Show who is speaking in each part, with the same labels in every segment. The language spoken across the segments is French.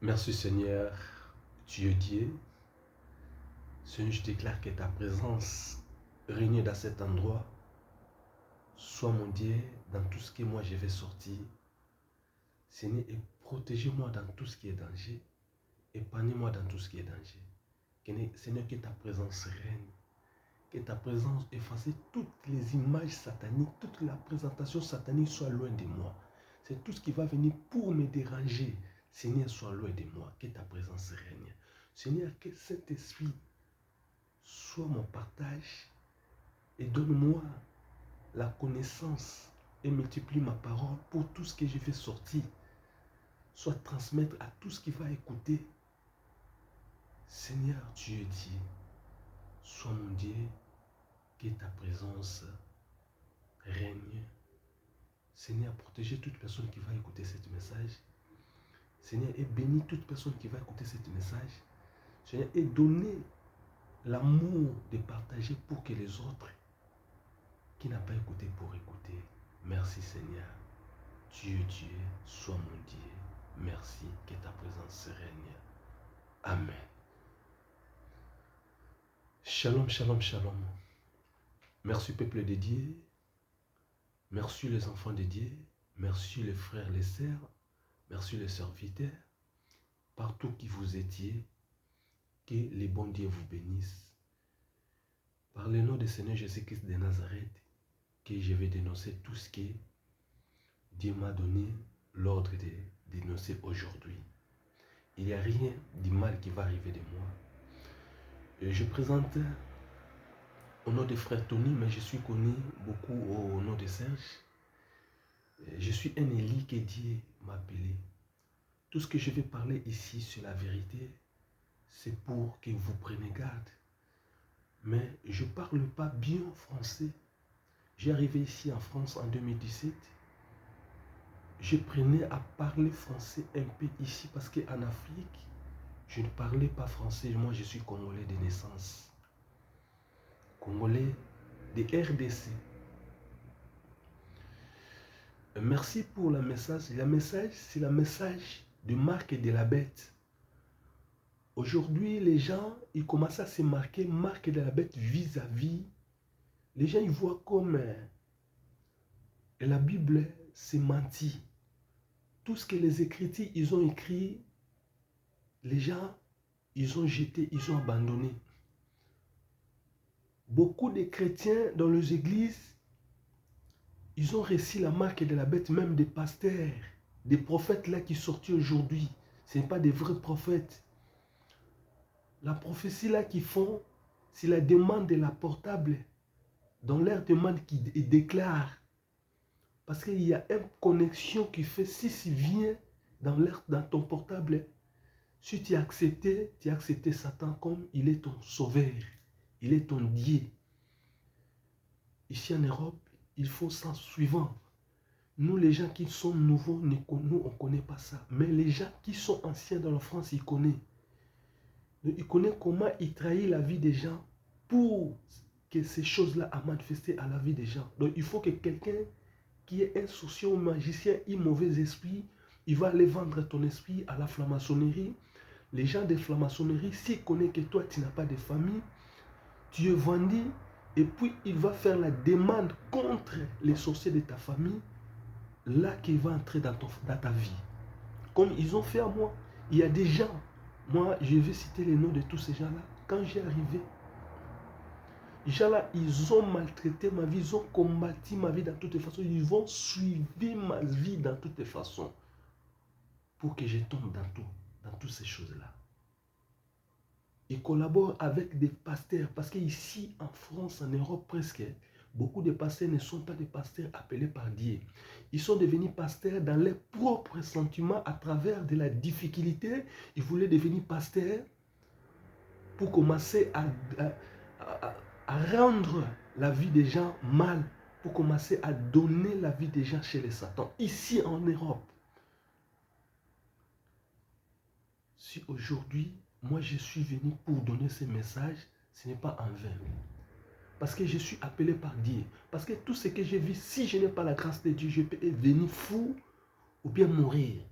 Speaker 1: Merci Seigneur, tu es Dieu. Seigneur, je déclare que ta présence règne dans cet endroit. Sois mon Dieu dans tout ce que moi je vais sortir. Seigneur, et protégez-moi dans tout ce qui est danger. Épargnez-moi dans tout ce qui est danger. Seigneur, que ta présence règne. Que ta présence efface toutes les images sataniques, toute la présentation satanique soit loin de moi. C'est tout ce qui va venir pour me déranger. Seigneur, sois loin de moi. Que ta présence règne. Seigneur, que cet esprit soit mon partage et donne-moi la connaissance et multiplie ma parole pour tout ce que je vais sortir. Soit transmettre à tout ce qui va écouter. Seigneur, tu es Dieu. Sois mon Dieu. Que ta présence règne. Seigneur, protégez toute personne qui va écouter ce message. Seigneur, et bénis toute personne qui va écouter ce message. Seigneur, et donnez l'amour de partager pour que les autres qui n'ont pas écouté pour écouter. Merci Seigneur. Dieu, sois mon Dieu. Merci, que ta présence règne. Amen. Shalom, shalom, shalom. Merci peuple de Dieu. Merci les enfants de Dieu. Merci les frères, les sœurs. Merci les serviteurs. Partout qui vous étiez, que les bons dieux vous bénissent. Par le nom du Seigneur Jésus-Christ de Nazareth, que je vais dénoncer tout ce que Dieu m'a donné l'ordre de dénoncer aujourd'hui. Il n'y a rien de mal qui va arriver de moi. Je présente au nom de frère Tony, mais je suis connu beaucoup au nom de Serge. Je suis un Élie que Dieu m'a appelé. Tout ce que je vais parler ici sur la vérité, c'est pour que vous preniez garde. Mais je ne parle pas bien français. J'ai arrivé ici en France en 2017. Je prenais à parler français un peu ici parce qu'en Afrique, je ne parlais pas français. Moi, je suis Congolais de naissance. Congolais de RDC. Merci pour le message. Le message, c'est le message de Marc et de la bête. Aujourd'hui, les gens, ils commencent à se marquer Marc et de la bête vis-à-vis. Les gens, ils voient comme la Bible, c'est menti. Tout ce que les Écritures, ils ont écrit, les gens, ils ont jeté, ils ont abandonné. Beaucoup de chrétiens dans les églises, ils ont réussi la marque de la bête, même des pasteurs, des prophètes là qui sortent aujourd'hui. Ce n'est pas des vrais prophètes. La prophétie là qu'ils font, c'est la demande de la portable. Dans leur demande qui déclare. Parce qu'il y a une connexion qui fait, si tu viens dans ton portable, si tu as accepté Satan comme il est ton sauveur, il est ton Dieu. Ici en Europe, il faut ça suivant. Nous, les gens qui sont nouveaux, nous, on ne connaît pas ça. Mais les gens qui sont anciens dans la France, ils connaissent. Ils connaissent comment ils trahissent la vie des gens pour que ces choses-là a manifesté à la vie des gens. Donc, il faut que quelqu'un qui est un sorcier ou magicien, un mauvais esprit, il va aller vendre ton esprit à la franc-maçonnerie. Les gens de franc-maçonnerie, s'ils connaissent que toi, tu n'as pas de famille, tu es vendu, et puis il va faire la demande contre les sorciers de ta famille, là qu'il va entrer dans ta vie. Comme ils ont fait à moi. Il y a des gens, moi je vais citer les noms de tous ces gens-là. Quand j'ai arrivé, les gens-là, ils ont maltraité ma vie, ils ont combattu ma vie dans toutes les façons, ils vont suivre ma vie dans toutes les façons pour que je tombe dans toutes ces choses-là. Ils collaborent avec des pasteurs parce qu'ici en France, en Europe presque, beaucoup de pasteurs ne sont pas des pasteurs appelés par Dieu. Ils sont devenus pasteurs dans leurs propres sentiments à travers de la difficulté. Ils voulaient devenir pasteurs pour commencer à rendre la vie des gens mal, pour commencer à donner la vie des gens chez les satans. Ici en Europe. Si aujourd'hui, moi je suis venu pour donner ce message, ce n'est pas en vain. Parce que je suis appelé par Dieu. Parce que tout ce que je vis, si je n'ai pas la grâce de Dieu, je peux venir fou ou bien mourir.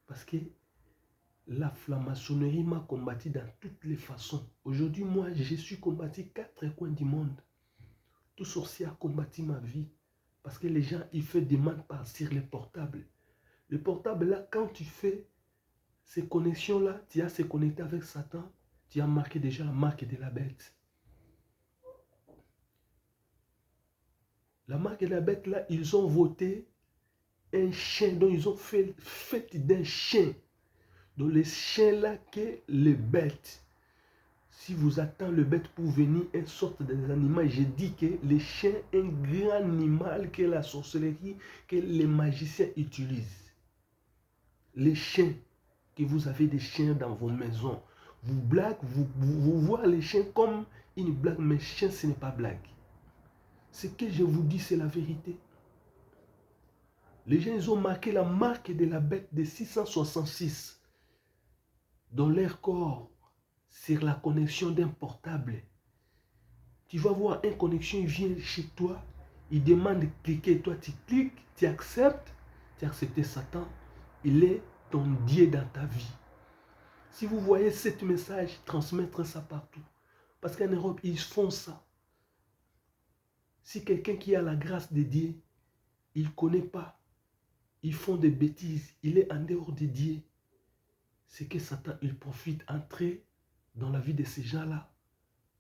Speaker 1: Parce que La franc-maçonnerie m'a combattu dans toutes les façons. Aujourd'hui, moi, je suis combattu 4 coins du monde. Tout sorcier a combattu ma vie. Parce que les gens, ils font des demandes par sur les portables. Le portable, là, quand tu fais ces connexions-là, tu as se connecté avec Satan, tu as marqué déjà la marque de la bête. La marque de la bête, là, ils ont voté un chien, donc ils ont fait d'un chien. Donc les chiens là, que les bêtes. Si vous attendez le bête pour venir, une sorte des animaux, j'ai dit que les chiens, un grand animal que la sorcellerie, que les magiciens utilisent. Les chiens, que vous avez des chiens dans vos maisons. Vous blaguez, vous voyez les chiens comme une blague, mais chien, ce n'est pas blague. Ce que je vous dis, c'est la vérité. Les gens, ils ont marqué la marque de la bête de 666 dans leur corps, sur la connexion d'un portable. Tu vas voir une connexion, il vient chez toi, il demande de cliquer, toi tu cliques, tu acceptes Satan, il est ton Dieu dans ta vie. Si vous voyez ce message, transmettre ça partout. Parce qu'en Europe, ils font ça. Si quelqu'un qui a la grâce de Dieu, il ne connaît pas, ils font des bêtises, il est en dehors de Dieu, c'est que Satan, il profite entrer dans la vie de ces gens-là.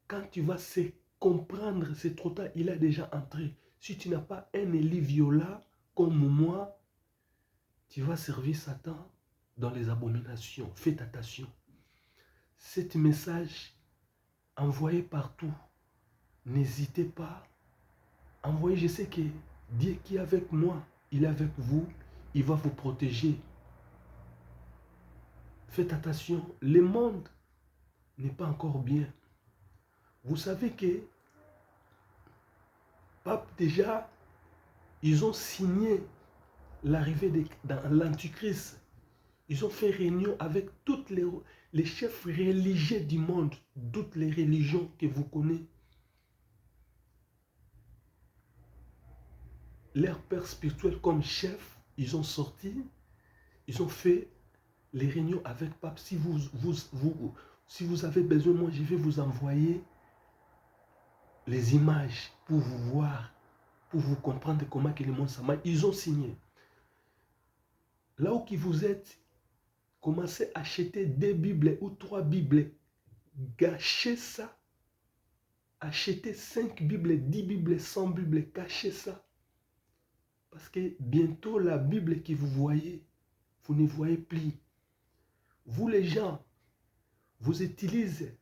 Speaker 1: Quand tu vas se comprendre, c'est trop tard, il a déjà entré. Si tu n'as pas un Élie Viola comme moi, tu vas servir Satan dans les abominations. Faites attention. Cet message, envoyé partout, n'hésitez pas. Envoyez, je sais que Dieu qui est avec moi, il est avec vous, il va vous protéger. Faites attention, le monde n'est pas encore bien. Vous savez que Pape déjà, ils ont signé l'arrivée de l'Antichrist. Ils ont fait réunion avec tous les chefs religieux du monde, toutes les religions que vous connaissez. Leur père spirituel comme chef, ils ont sorti, ils ont fait les réunions avec Pape. Si vous avez besoin, moi je vais vous envoyer les images pour vous voir, pour vous comprendre comment que le monde ça marche. Ils ont signé. Là où vous êtes, commencez à acheter 2 Bibles ou 3 Bibles. Gâchez ça. Achetez 5 Bibles, 10 Bibles, 100 Bibles. Cachez ça. Parce que bientôt, la Bible que vous voyez, vous ne voyez plus. Vous les gens, vous utilisez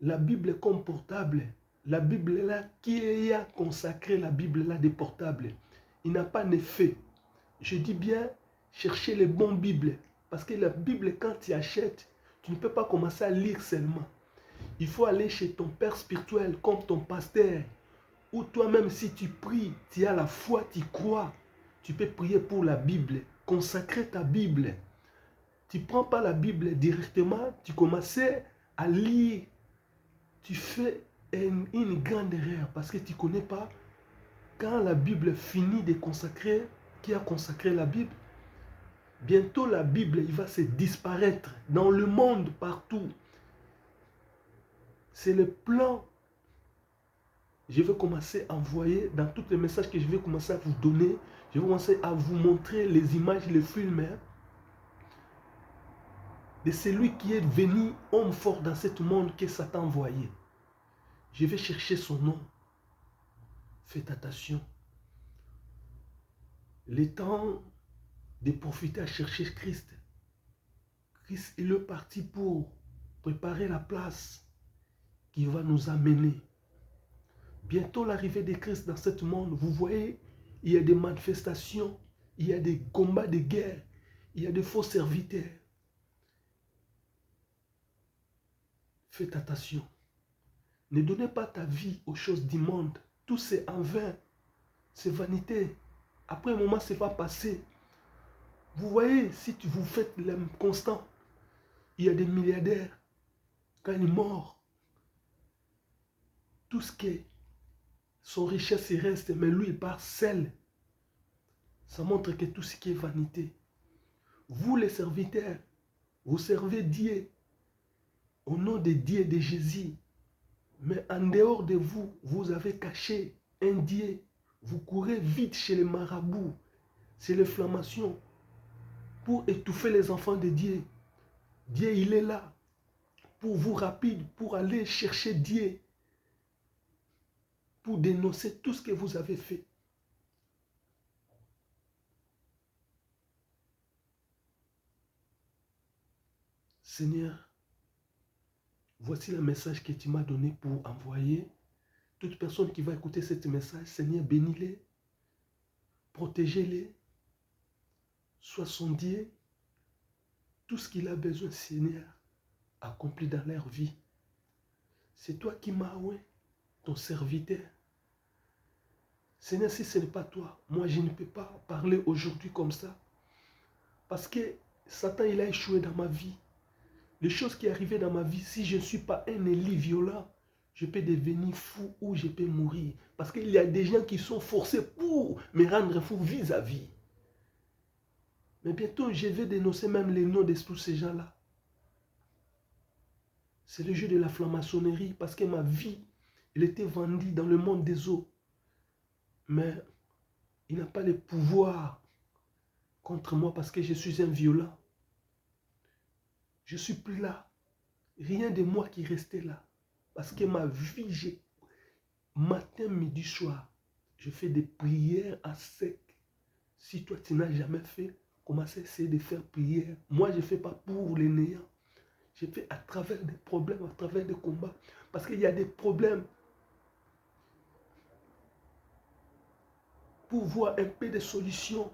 Speaker 1: la Bible comme portable. La Bible là, qui a consacré la Bible là des portables, il n'a pas d'effet. Je dis bien, cherchez les bons Bibles. Parce que la Bible, quand tu achètes, tu ne peux pas commencer à lire seulement. Il faut aller chez ton père spirituel, comme ton pasteur. Ou toi-même, si tu pries, tu as la foi, tu crois. Tu peux prier pour la Bible. Consacrer ta Bible. Tu ne prends pas la Bible directement, tu commences à lire. Tu fais une grande erreur parce que tu ne connais pas quand la Bible finit de consacrer, qui a consacré la Bible. Bientôt la Bible il va se disparaître dans le monde partout. C'est le plan. Je vais commencer à envoyer dans tous les messages que je vais commencer à vous donner. Je vais commencer à vous montrer les images, les films de celui qui est venu homme fort dans ce monde que Satan a envoyé. Je vais chercher son nom. Faites attention. Le temps de profiter à chercher Christ. Christ est le parti pour préparer la place qui va nous amener. Bientôt l'arrivée de Christ dans ce monde, vous voyez, il y a des manifestations, il y a des combats de guerre, il y a des faux serviteurs. Faites attention. Ne donnez pas ta vie aux choses du monde. Tout c'est en vain. C'est vanité. Après un moment, ça va passer. Vous voyez, si vous faites le constant, il y a des milliardaires. Quand il est mort, tout ce qui est son richesse, il reste, mais lui, il part seul. Ça montre que tout ce qui est vanité. Vous, les serviteurs, Vous servez Dieu au nom de Dieu et de Jésus. Mais en dehors de vous, vous avez caché un Dieu. Vous courez vite chez les marabouts, c'est l'inflammation, pour étouffer les enfants de Dieu. Dieu, il est là pour vous rapide, pour aller chercher Dieu, pour dénoncer tout ce que vous avez fait. Seigneur, voici le message que tu m'as donné pour envoyer. Toute personne qui va écouter ce message, Seigneur, bénis-les, protégez-les, sois son Dieu. Tout ce qu'il a besoin, Seigneur, accompli dans leur vie. C'est toi qui m'as oué, ton serviteur. Seigneur, si ce n'est pas toi, moi je ne peux pas parler aujourd'hui comme ça. Parce que Satan, il a échoué dans ma vie. Les choses qui arrivaient dans ma vie, si je ne suis pas un Élie violent, je peux devenir fou ou je peux mourir. Parce qu'il y a des gens qui sont forcés pour me rendre fou vis-à-vis. Mais bientôt, je vais dénoncer même les noms de tous ces gens-là. C'est le jeu de la franc-maçonnerie parce que ma vie, elle était vendue dans le monde des eaux. Mais il n'a pas le pouvoir contre moi parce que je suis un violent. Je ne suis plus là. Rien de moi qui restait là. Parce que ma vie, matin, midi, soir, je fais des prières à sec. Si toi, tu n'as jamais fait, commence à essayer de faire prière. Moi, je ne fais pas pour les néants. Je fais à travers des problèmes, à travers des combats. Parce qu'il y a des problèmes. Pour voir un peu de solutions,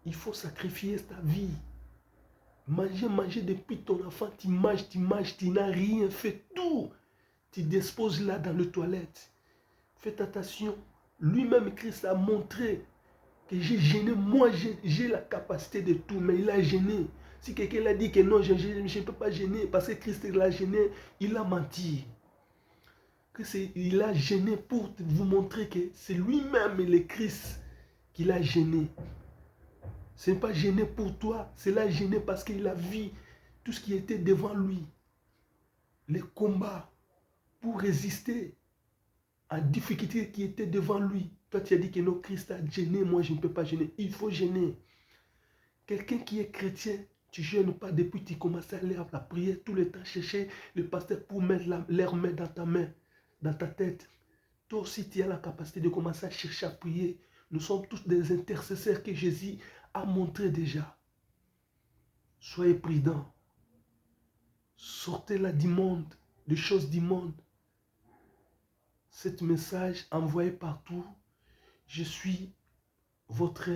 Speaker 1: il faut sacrifier ta vie. Manger depuis ton enfant, tu manges, tu n'as rien fait, tout. Tu disposes là dans les toilettes. Faites attention. Lui-même, Christ a montré que j'ai gêné. Moi, j'ai la capacité de tout, mais il a gêné. Si quelqu'un a dit que non, je ne peux pas gêner parce que Christ l'a gêné, il a menti. Il a gêné pour vous montrer que c'est lui-même le Christ qui l'a gêné. Ce n'est pas gêné pour toi, c'est là gêné parce qu'il a vu tout ce qui était devant lui. Les combats pour résister à la difficulté qui était devant lui. Toi, tu as dit que non, Christ a gêné, moi je ne peux pas gêner. Il faut gêner. Quelqu'un qui est chrétien, tu ne gênes pas depuis que tu commences à lire la prière tout le temps, chercher le pasteur pour mettre leur main dans ta main, dans ta tête. Toi aussi, tu as la capacité de commencer à chercher à prier. Nous sommes tous des intercesseurs que Jésus a montré déjà. Soyez prudents. Sortez là du monde, des choses du monde. Cet message envoyé partout. Je suis votre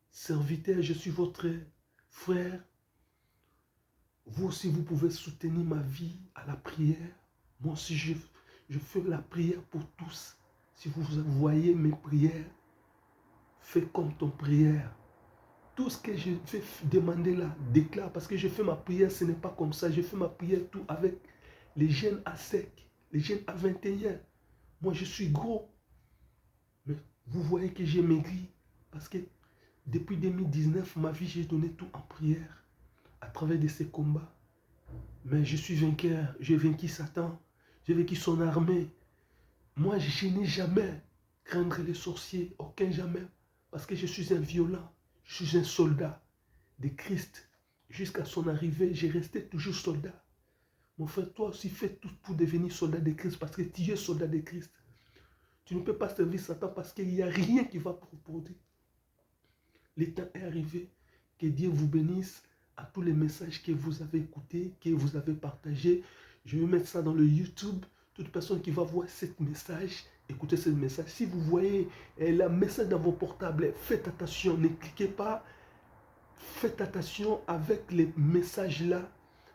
Speaker 1: serviteur, je suis votre frère. Vous aussi, vous pouvez soutenir ma vie à la prière. Moi aussi, je fais la prière pour tous. Si vous voyez mes prières, faites comme ton prière. Tout ce que je vais demander là, déclare. Parce que je fais ma prière, ce n'est pas comme ça. Je fais ma prière tout avec les jeunes à sec, les jeunes à 21. Moi, je suis gros. Mais vous voyez que j'ai maigri. Parce que depuis 2019, ma vie, j'ai donné tout en prière. À travers de ces combats. Mais je suis vainqueur. J'ai vaincu Satan. J'ai vaincu son armée. Moi, je n'ai jamais craindre les sorciers. Aucun jamais. Parce que je suis un violent. Je suis un soldat de Christ. Jusqu'à son arrivée, j'ai resté toujours soldat. Mon frère, toi aussi, fais tout pour devenir soldat de Christ. Parce que tu es soldat de Christ. Tu ne peux pas servir Satan parce qu'il n'y a rien qui va proposer. Le temps est arrivé. Que Dieu vous bénisse à tous les messages que vous avez écoutés, que vous avez partagés. Je vais mettre ça dans le YouTube. Toute personne qui va voir ce message, écoutez ce message. Si vous voyez le message dans vos portables, faites attention, ne cliquez pas. Faites attention avec les messages là,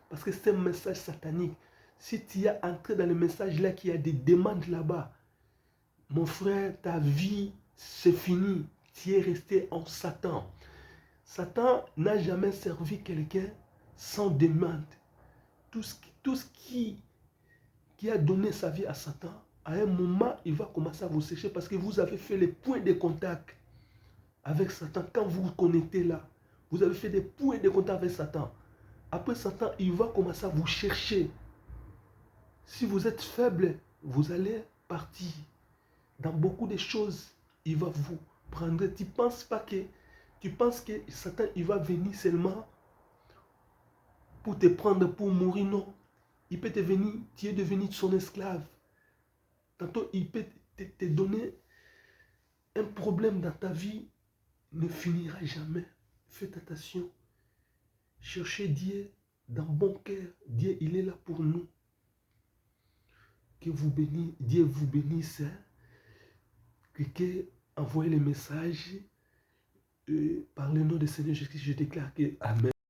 Speaker 1: parce que c'est un message satanique. Si tu as entré dans le message là, qu'il y a des demandes là-bas, mon frère, ta vie, c'est fini. Tu es resté en Satan. Satan n'a jamais servi quelqu'un sans demande. Tout ce qui a donné sa vie à Satan, à un moment, il va commencer à vous sécher parce que vous avez fait les points de contact avec Satan. Quand vous vous connectez là, vous avez fait des points de contact avec Satan. Après Satan, il va commencer à vous chercher. Si vous êtes faible, vous allez partir. Dans beaucoup de choses, il va vous prendre. Tu penses que Satan, il va venir seulement pour te prendre, pour mourir, non. Il peut te venir, tu es devenu son esclave. Tantôt, il peut te donner un problème dans ta vie, ne finira jamais. Faites attention. Cherchez Dieu dans bon cœur. Dieu, il est là pour nous. Que vous bénisse, Dieu vous bénisse. Cliquez, envoyez les messages. Par le nom du Seigneur Jésus-Christ, je déclare que Amen.